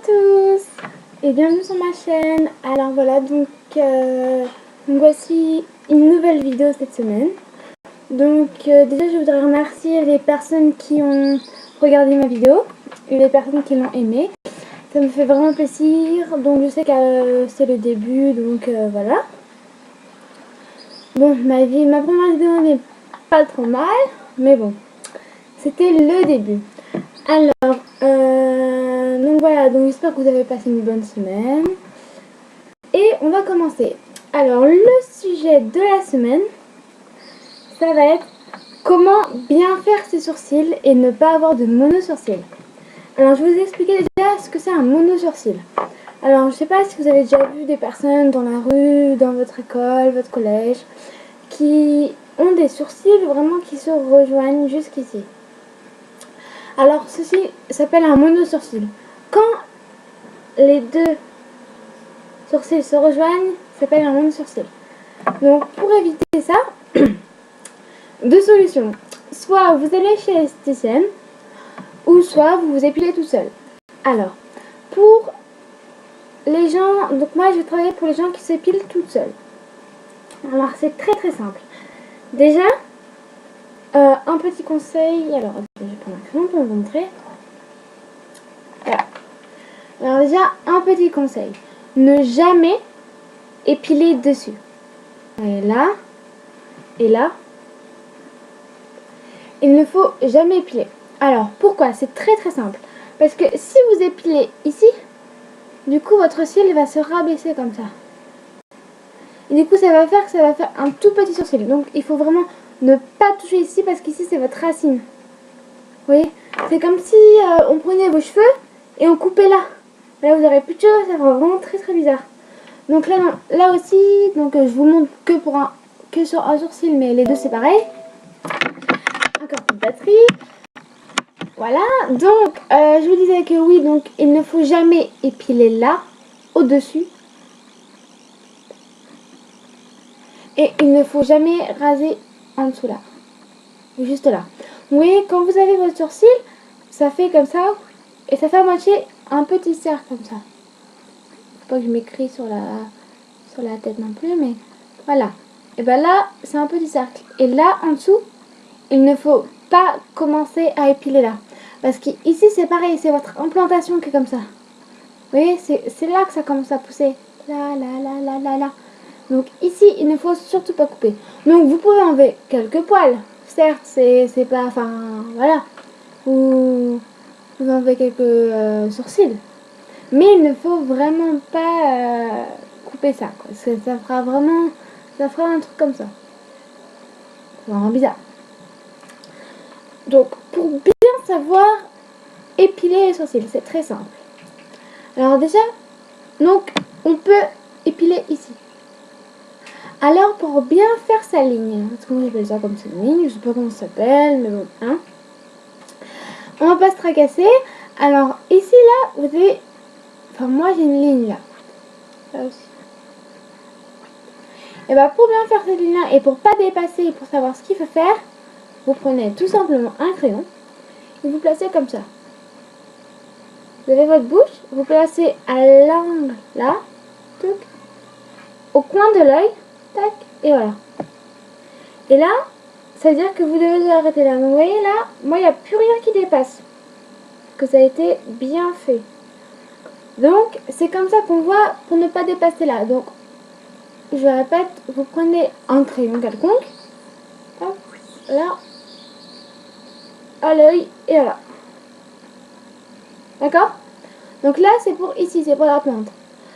tous et bienvenue sur ma chaîne. Alors voilà, donc voici une nouvelle vidéo cette semaine. Donc déjà je voudrais remercier les personnes qui ont regardé ma vidéo et les personnes qui l'ont aimée. Ça me fait vraiment plaisir. Donc je sais que c'est le début, donc voilà. Bon, ma première vidéo n'est pas trop mal, mais bon, c'était le début. Alors, donc voilà, donc j'espère que vous avez passé une bonne semaine. Et on va commencer. Alors, le sujet de la semaine, ça va être comment bien faire ses sourcils et ne pas avoir de mono-sourcils. Alors, je vais vous expliquer déjà ce que c'est un mono-sourcil. Alors, je sais pas si vous avez déjà vu des personnes dans la rue, dans votre école, votre collège, qui ont des sourcils vraiment qui se rejoignent jusqu'ici. Alors, ceci s'appelle un mono-sourcil. Quand les deux sourcils se rejoignent, ça s'appelle un mono-sourcil. Donc, pour éviter ça, deux solutions. Soit vous allez chez l'esthéticienne, ou soit vous vous épilez tout seul. Alors, pour les gens, donc moi je vais travailler pour les gens qui s'épilent toutes seules. Alors, c'est très très simple. Déjà, un petit conseil. Alors, je vais prendre un crayon pour vous montrer. Voilà. Alors déjà, un petit conseil. Ne jamais épiler dessus. Et là. Et là. Il ne faut jamais épiler. Alors, pourquoi? C'est très très simple. Parce que si vous épilez ici, du coup, votre cil va se rabaisser comme ça. Et du coup, ça va faire un tout petit sourcil. Donc, il faut vraiment ne pas toucher ici parce qu'ici, c'est votre racine. Vous voyez? C'est comme si on prenait vos cheveux et on coupait là. Là, vous n'aurez plus de cheveux, ça fera vraiment très très bizarre. Donc là, non, là aussi, donc je vous montre que sur un sourcil, mais les deux c'est pareil. Encore plus de batterie. Voilà, donc je vous disais que oui, donc il ne faut jamais épiler là, au-dessus. Et il ne faut jamais raser en dessous là. Juste là. Vous voyez, quand vous avez votre sourcil, ça fait comme ça. Et ça fait à moitié un petit cercle comme ça. Faut pas que je m'écris sur la tête non plus, mais voilà. Et ben là, c'est un petit cercle. Et là, en dessous, il ne faut pas commencer à épiler là. Parce qu'ici, c'est pareil, c'est votre implantation qui est comme ça. Vous voyez, c'est là que ça commence à pousser. Là, là, là, là, là, là. Donc ici, il ne faut surtout pas couper. Donc vous pouvez enlever quelques poils. Certes, c'est pas... Enfin, voilà. Vous enlevez quelques sourcils. Mais il ne faut vraiment pas couper ça, quoi. Parce que ça fera vraiment... Ça fera un truc comme ça. C'est vraiment bizarre. Donc, pour bien savoir épiler les sourcils, c'est très simple. Alors déjà, donc, on peut épiler ici. Alors, pour bien faire sa ligne, parce que moi j'appelle ça comme ça une ligne, je sais pas comment ça s'appelle, mais bon, hein. On va pas se tracasser. Alors, ici, là, vous avez... Enfin, moi j'ai une ligne là. Là aussi. Et bah, pour bien faire cette ligne-là, et pour pas dépasser, et pour savoir ce qu'il faut faire, vous prenez tout simplement un crayon, et vous placez comme ça. Vous avez votre bouche, vous placez à l'angle là, touc, au coin de l'œil, tac, et voilà. Et là, ça veut dire que vous devez arrêter là. Donc vous voyez là, moi il n'y a plus rien qui dépasse. Que ça a été bien fait. Donc c'est comme ça qu'on voit pour ne pas dépasser là. Donc je répète, vous prenez un crayon quelconque, hop, là, à l'œil et là. D'accord? Donc là c'est pour ici, c'est pour la plante.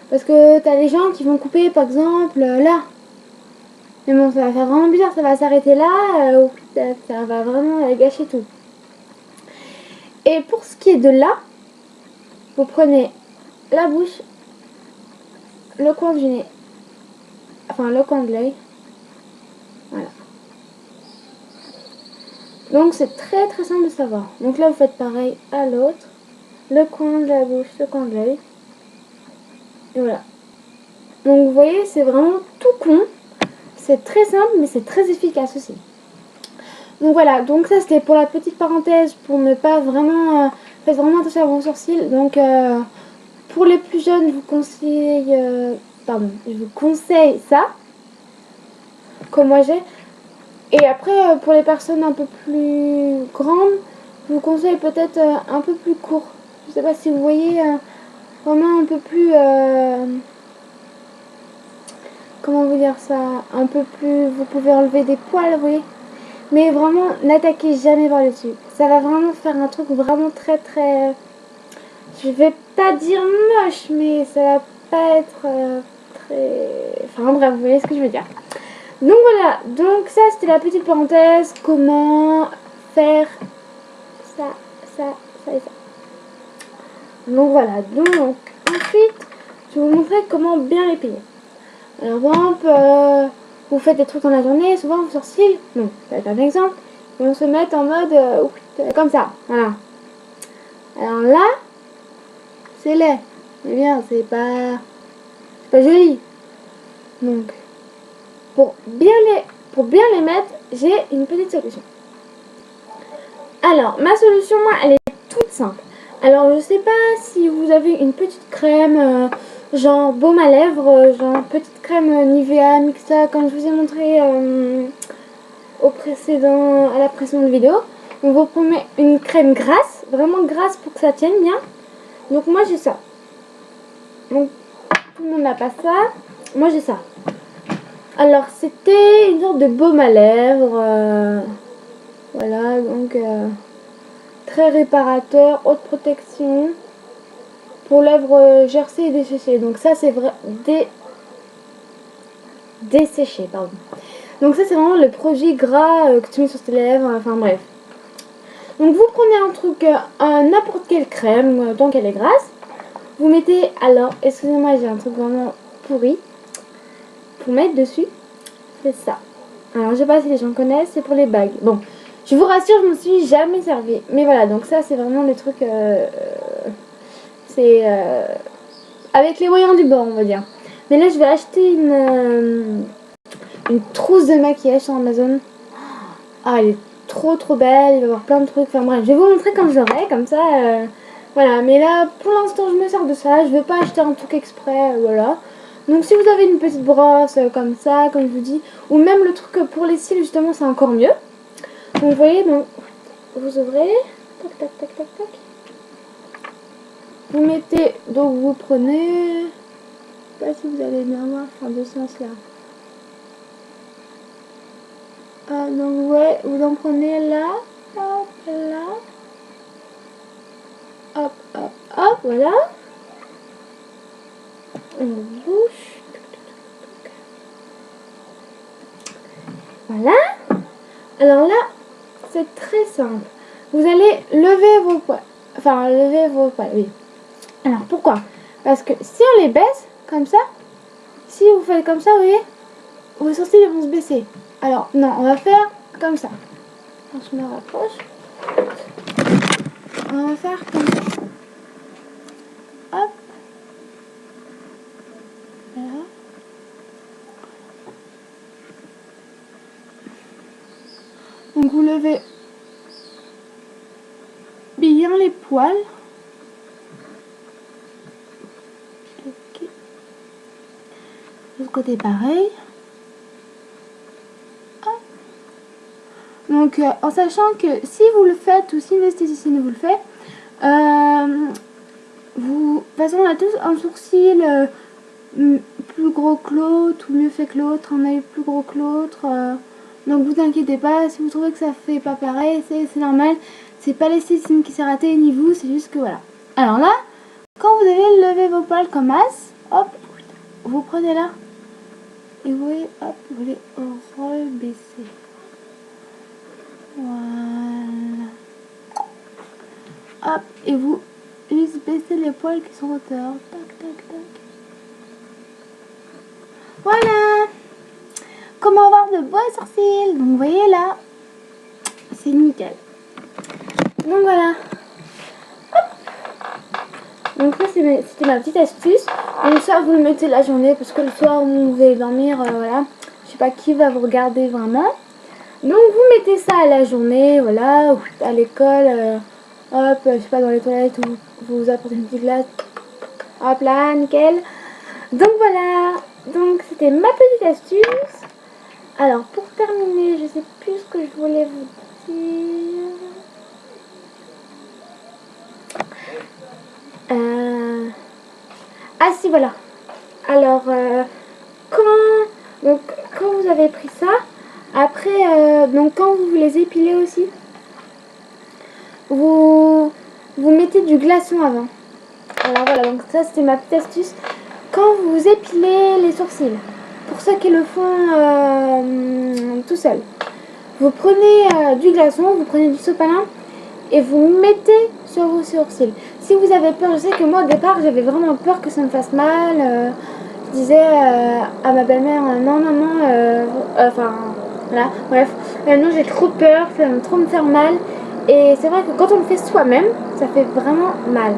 Parce que t'as des gens qui vont couper par exemple là. Mais bon, ça va faire vraiment bizarre, ça va s'arrêter là, ça va vraiment gâcher tout. Et pour ce qui est de là, vous prenez la bouche, le coin du nez, enfin le coin de l'œil, voilà. Donc c'est très très simple de savoir. Donc là vous faites pareil à l'autre, le coin de la bouche, le coin de l'œil, et voilà. Donc vous voyez, c'est vraiment tout con, c'est très simple mais c'est très efficace aussi. Donc voilà, donc ça c'était pour la petite parenthèse, pour ne pas vraiment... faites vraiment attention à vos sourcils, donc pour les plus jeunes, je vous conseille ça, comme moi j'ai. Et après, pour les personnes un peu plus grandes, je vous conseille peut-être un peu plus court. Je sais pas si vous voyez, vraiment un peu plus... comment vous dire ça? Un peu plus... Vous pouvez enlever des poils, vous voyez. Mais vraiment, n'attaquez jamais par le dessus. Ça va vraiment faire un truc vraiment très très... Je vais pas dire moche, mais ça va pas être très... Enfin bref, vous voyez ce que je veux dire. Donc voilà, donc ça c'était la petite parenthèse, comment faire ça, ça, ça et ça. Donc voilà, donc ensuite, je vais vous montrer comment bien les payer. Alors par exemple, vous faites des trucs dans la journée, souvent vos sourcils, non, ça va être un exemple, ils vont se mettre en mode comme ça, voilà. Alors là, c'est laid, c'est bien, c'est pas joli. Donc, pour bien les mettre, j'ai une petite solution. Alors, ma solution, moi, elle est toute simple. Alors, je sais pas si vous avez une petite crème, genre baume à lèvres, genre petite crème Nivea Mixa, comme je vous ai montré à la précédente vidéo. Donc, vous prenez une crème grasse, vraiment grasse pour que ça tienne bien. Donc, moi, j'ai ça. Donc, tout le monde n'a pas ça. Moi, j'ai ça. Alors, c'était une sorte de baume à lèvres. Voilà, donc très réparateur, haute protection pour lèvres gercées et desséchées. Donc ça, c'est vrai, desséché, pardon. Donc ça, c'est vraiment le produit gras que tu mets sur tes lèvres. Enfin bref. Donc vous prenez un truc, n'importe quelle crème, tant qu'elle est grasse. Vous mettez, alors, excusez-moi, j'ai un truc vraiment pourri pour mettre dessus. C'est ça. Alors, je sais pas si les gens connaissent, c'est pour les bagues. Bon, je vous rassure, je me suis jamais servi. Mais voilà, donc ça, c'est vraiment des trucs... c'est avec les moyens du bord, on va dire. Mais là, je vais acheter une trousse de maquillage sur Amazon. Ah, elle est trop trop belle, il va y avoir plein de trucs. Enfin bref, je vais vous montrer quand j'aurai, comme ça... voilà, mais là, pour l'instant, je me sers de ça. Je ne vais pas acheter un truc exprès, voilà. Donc si vous avez une petite brosse comme ça, comme je vous dis, ou même le truc pour les cils, justement, c'est encore mieux. Donc vous voyez, donc vous ouvrez, tac tac tac tac tac. Vous mettez, donc vous prenez, je sais pas si vous allez bien voir, enfin de ce sens là. Donc ouais, vous en prenez là, hop là, hop hop hop, voilà. On bouche. Voilà. Alors là, c'est très simple. Vous allez lever vos poils. Enfin, lever vos poils, oui. Alors, pourquoi? Parce que si on les baisse, comme ça, si vous faites comme ça, vous voyez, vos sourcils vont se baisser. Alors, non, on va faire comme ça. Alors, je me rapproche. On va faire comme ça. Hop. Voilà. Donc, vous levez bien les poils. Ok. De ce côté, pareil. Hop. Donc, en sachant que si vous le faites ou si une esthéticienne vous le fait, de toute façon, on a tous un sourcil plus gros que l'autre ou mieux fait que l'autre, un œil plus gros que l'autre. Donc vous inquiétez pas, si vous trouvez que ça fait pas pareil, c'est normal. C'est pas l'esthéticienne qui s'est ratée ni vous, c'est juste que voilà. Alors là, quand vous avez levé vos poils comme as, hop, vous prenez là et vous voyez, hop, vous les rebaissez. Voilà. Hop, et vous juste baissez les poils qui sont en hauteur. Tac, tac, tac. Voilà. Comment avoir de beaux sourcils. Donc vous voyez là, c'est nickel. Donc voilà. Hop. Donc ça c'était ma petite astuce. Donc ça vous le mettez la journée parce que le soir où vous allez dormir, voilà. Je sais pas qui va vous regarder vraiment. Donc vous mettez ça à la journée, voilà, à l'école, hop, je sais pas, dans les toilettes où vous apportez une petite glace. Hop là, nickel. Donc voilà, donc c'était ma petite astuce. Alors pour terminer, je sais plus ce que je voulais vous dire. Ah si, voilà. Alors quand vous avez pris ça, après donc quand vous les épilez aussi, vous mettez du glaçon avant. Alors voilà, donc ça c'était ma petite astuce. Quand vous épilez les sourcils, pour ceux qui le font tout seul, vous prenez du glaçon, vous prenez du sopalin et vous mettez sur vos sourcils. Si vous avez peur, je sais que moi au départ j'avais vraiment peur que ça me fasse mal. Je disais à ma belle-mère non, enfin voilà, bref. Maintenant j'ai trop peur, ça va trop me faire mal. Et c'est vrai que quand on le fait soi-même, ça fait vraiment mal.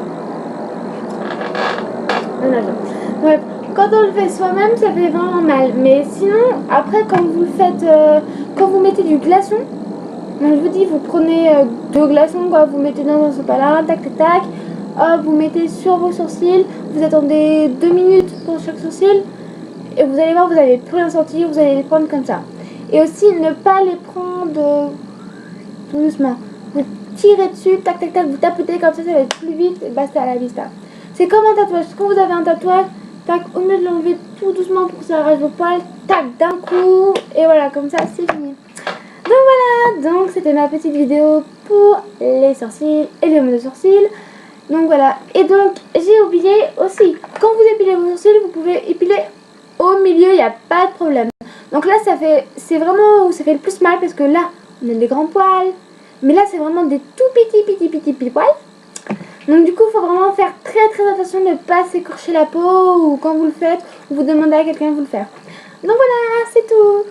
Bref, quand on le fait soi-même, ça fait vraiment mal. Mais sinon, après, quand vous le faites, quand vous mettez du glaçon, donc je vous dis, vous prenez deux glaçons, quoi, vous mettez dans un sopalin, tac, tac, tac, hop, vous mettez sur vos sourcils, vous attendez 2 minutes pour chaque sourcil, et vous allez voir, vous n'allez plus rien sentir, vous allez les prendre comme ça. Et aussi, ne pas les prendre tout doucement. Vous tirez dessus, tac, tac, tac, vous tapotez comme ça va être plus vite, et basta à la vista. C'est comme un tatouage. Quand vous avez un tatouage, tac, au lieu de l'enlever tout doucement pour que ça arrache vos poils, tac, d'un coup, et voilà, comme ça, c'est fini. Donc voilà, donc c'était ma petite vidéo pour les sourcils et les de sourcils. Donc voilà, et donc j'ai oublié aussi, quand vous épilez vos sourcils, vous pouvez épiler au milieu, il n'y a pas de problème. Donc là, c'est vraiment où ça fait le plus mal parce que là, on a des grands poils, mais là, c'est vraiment des tout petits poils. Donc du coup, il faut vraiment faire très attention de ne pas s'écorcher la peau ou quand vous le faites, vous demandez à quelqu'un de vous le faire. Donc voilà, c'est tout.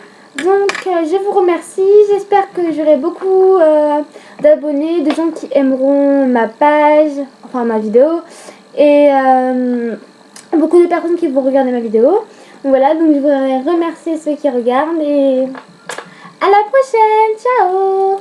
Donc je vous remercie, j'espère que j'aurai beaucoup d'abonnés, de gens qui aimeront ma page, enfin ma vidéo, et beaucoup de personnes qui vont regarder ma vidéo. Donc voilà, donc je voudrais remercier ceux qui regardent et à la prochaine, ciao.